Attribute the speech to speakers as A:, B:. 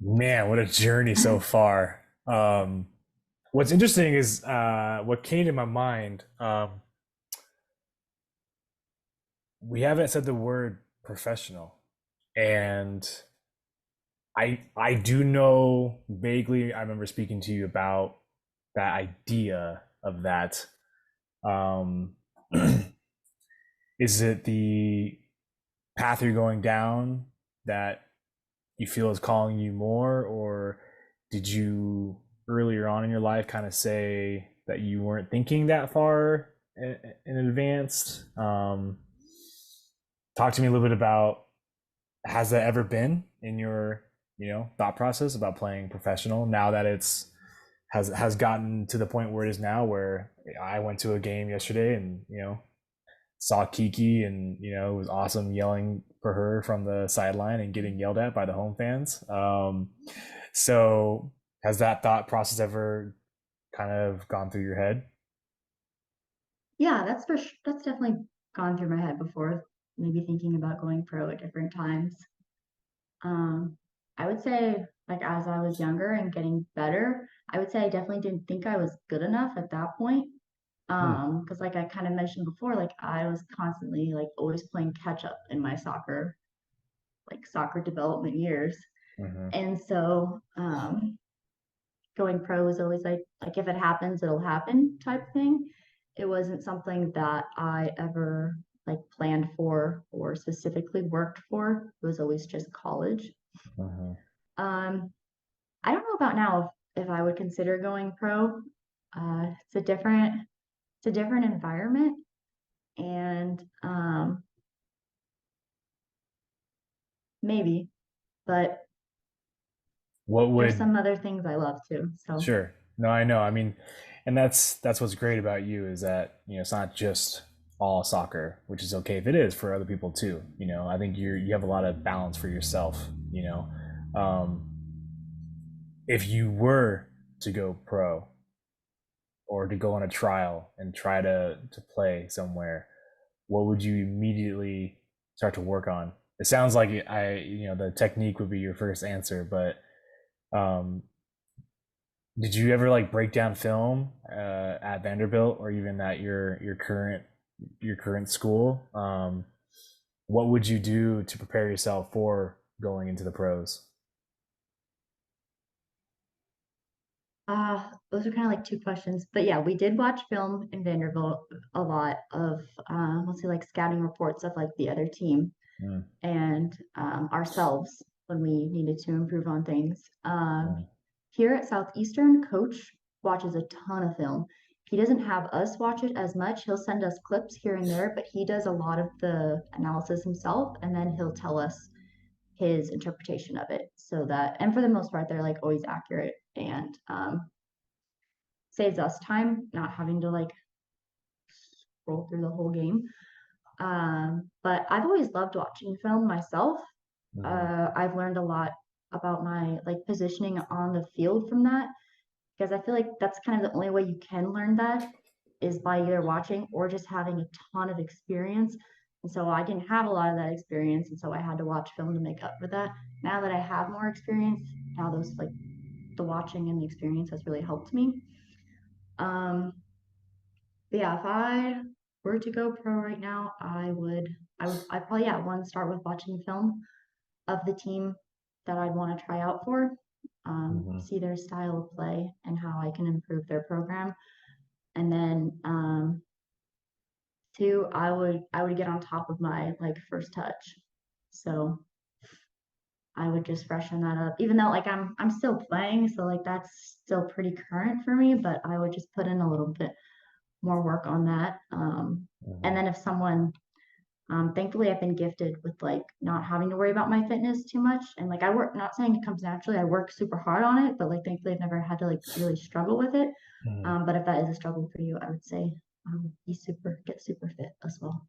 A: Man, what a journey so far. What's interesting is what came to my mind. We haven't said the word professional, and I do know vaguely. I remember speaking to you about that idea of that. Um, is it the path you're going down that you feel is calling you more, or did you earlier on in your life kind of say that you weren't thinking that far in advance? Talk to me a little bit about, has that ever been in your thought process about playing professional now that it's has gotten to the point where it is now, where I went to a game yesterday and saw Kiki, and it was awesome yelling for her from the sideline and getting yelled at by the home fans. So has that thought process ever kind of gone through your head?
B: Yeah, that's definitely gone through my head before, maybe thinking about going pro at different times. Um, I would say, like, as I was younger and getting better, I would say I definitely didn't think I was good enough at that point.
A: Hmm.
B: Because like I kind of mentioned before, like I was constantly like always playing catch up in my soccer development years.
A: Hmm.
B: And so going pro was always like if it happens, it'll happen type thing. It wasn't something that I ever like planned for or specifically worked for. It was always just college.
A: Hmm.
B: Um, I don't know about now if I would consider going pro. It's a different environment, and maybe, but
A: What
B: there's
A: would
B: some other things I love too. So
A: Sure. No, I know. I mean, and that's what's great about you, is that, it's not just all soccer, which is okay if it is for other people too. I think you have a lot of balance for yourself, you know. Um, if you were to go pro, or to go on a trial and try to play somewhere, what would you immediately start to work on? It sounds like the technique would be your first answer, but um, did you ever like break down film at Vanderbilt, or even at your current school? What would you do to prepare yourself for going into the pros?
B: those are kind of like two questions. But yeah, we did watch film in Vanderbilt a lot of let's say like scouting reports of like the other team
A: Mm,
B: and ourselves when we needed to improve on things.
A: mm,
B: Here at Southeastern, Coach watches a ton of film. He doesn't have us watch it as much. He'll send us clips here and there, but he does a lot of the analysis himself, and then he'll tell us his interpretation of it. So that, and for the most part, they're like always accurate and saves us time not having to like scroll through the whole game. But I've always loved watching film myself.
A: mhm.
B: I've learned a lot about my like positioning on the field from that because I feel like that's kind of the only way you can learn that is by either watching or just having a ton of experience. And so I didn't have a lot of that experience, and so I had to watch film to make up for that. Now that I have more experience, now those like the watching and the experience has really helped me. Um, but yeah, if I were to go pro right now, I'd probably, yeah, one, start with watching film of the team that I'd want to try out for,
A: Mhm.
B: see their style of play and how I can improve their program. And then two, I would get on top of my like first touch. So I would just freshen that up, even though like I'm still playing, so like that's still pretty current for me, but I would just put in a little bit more work on that. And
A: Mhm.
B: then if someone thankfully I've been gifted with like not having to worry about my fitness too much. And like I work, not saying it comes naturally, I work super hard on it, but like thankfully I've never had to like really struggle with it.
A: Mhm.
B: But if that is a struggle for you, I would say get super fit as well.